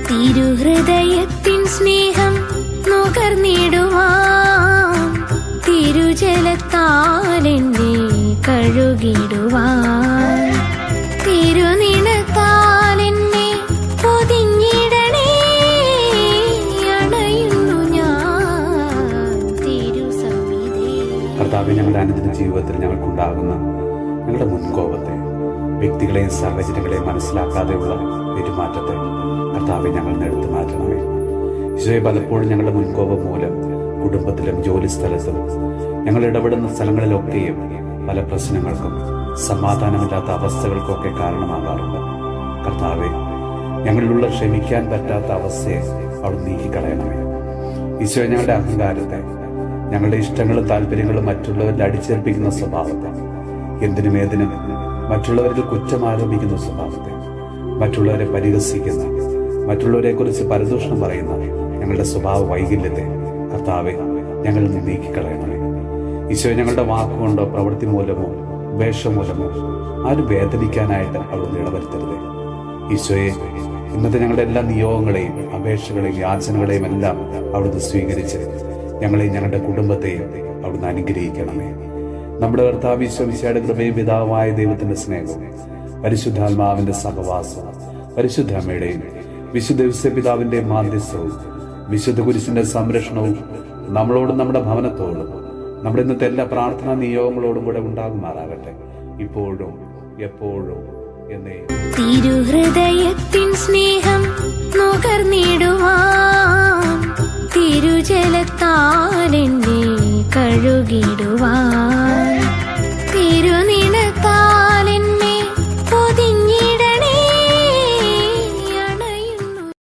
തിരുഹൃദയത്തിൻ സ്നേഹം നുകർന്നിടുവാൻ, തിരുജലത്താൽ എന്നെ കഴുകിടുവാൻ, തിരുനിണത്താൽ എന്നെ പൊതിഞ്ഞിടണേ. അണയുന്നു ഞാൻ തിരുസന്നിധി. കർത്താവേ, ഞങ്ങളുടെ അനുദിന ജീവിതത്തിൽ ഞങ്ങൾക്കുണ്ടാകുന്ന ഞങ്ങളുടെ മുൻകോപത്തെ, വ്യക്തികളെയും സാഹചര്യങ്ങളെയും മനസ്സിലാക്കാതെയുള്ള പെരുമാറ്റത്തെ കർത്താവെ ഞങ്ങൾ എടുത്തു മാറ്റണമേ. ഈശോയെ, പലപ്പോഴും ഞങ്ങളുടെ മുൻകോപം മൂലം കുടുംബത്തിലും ജോലിസ്ഥലത്തും ഞങ്ങൾ ഇടപെടുന്ന സ്ഥലങ്ങളിലൊക്കെയും പല പ്രശ്നങ്ങൾക്കും സമാധാനമില്ലാത്ത അവസ്ഥകൾക്കൊക്കെ കാരണമാകാറുണ്ട്. കർത്താവെ, ഞങ്ങളിലുള്ള ക്ഷമിക്കാൻ പറ്റാത്ത അവസ്ഥയെ അവിടെ നീക്കിക്കളയണമേ. ഈശോയെ, ഞങ്ങളുടെ അഹങ്കാരത്തെ, ഞങ്ങളുടെ ഇഷ്ടങ്ങളും താല്പര്യങ്ങളും മറ്റുള്ളവരിൽ അടിച്ചേൽപ്പിക്കുന്ന സ്വഭാവത്തെ, എന്തിനും ഏതിനും മറ്റുള്ളവരിൽ കുറ്റം ആരോപിക്കുന്ന സ്വഭാവത്തെ, മറ്റുള്ളവരെ പരിഹസിക്കുന്ന, മറ്റുള്ളവരെ കുറിച്ച് പരദൂഷണം പറയുന്ന ഞങ്ങളുടെ സ്വഭാവ വൈകല്യത്തെ കർത്താവെ ഞങ്ങളിൽ നിന്ന് നീക്കിക്കളയണമേ. ഈശോയെ, ഞങ്ങളുടെ വാക്കുകൊണ്ടോ പ്രവൃത്തി മൂലമോ ഉപേക്ഷ മൂലമോ ആരും വേദനിക്കാനായിട്ട് അവിടുന്ന് ഇടവരുത്തരുതേ. ഈശോയെ, ഇന്നത്തെ ഞങ്ങളുടെ എല്ലാ നിയോഗങ്ങളെയും അപേക്ഷകളെയും യാചനകളെയും എല്ലാം അവിടുന്ന് സ്വീകരിച്ച് ഞങ്ങളെയും ഞങ്ങളുടെ കുടുംബത്തെയും അവിടുന്ന് അനുഗ്രഹിക്കണമേ. നമ്മുടെ കർത്താവ് ഈശോ മിശിഹായുടെ കൃപയും പിതാവായ ദൈവത്തിന്റെ സ്നേഹവും പരിശുദ്ധാത്മാവിന്റെ സഹവാസവും പരിശുദ്ധ അമ്മയുടെയും വിശുദ്ധ ഔസേപ്പിതാവിന്റെയും മാധ്യസ്ഥവും വിശുദ്ധ കുരിശിന്റെ സംരക്ഷണവും നമ്മളോടും നമ്മുടെ ഭവനത്തോടും നമ്മുടെ ഇന്നത്തെ എല്ലാ പ്രാർത്ഥനാ നിയോഗങ്ങളോടും കൂടെ ഉണ്ടാകുമാറാകട്ടെ, ഇപ്പോഴും എപ്പോഴും എന്നേ. തിരുഹൃദയത്തിൻ സ്നേഹം നുകർന്നിടുവാൻ, തിരുജലത്താൽ എന്നെ കഴുകിടുവാൻ.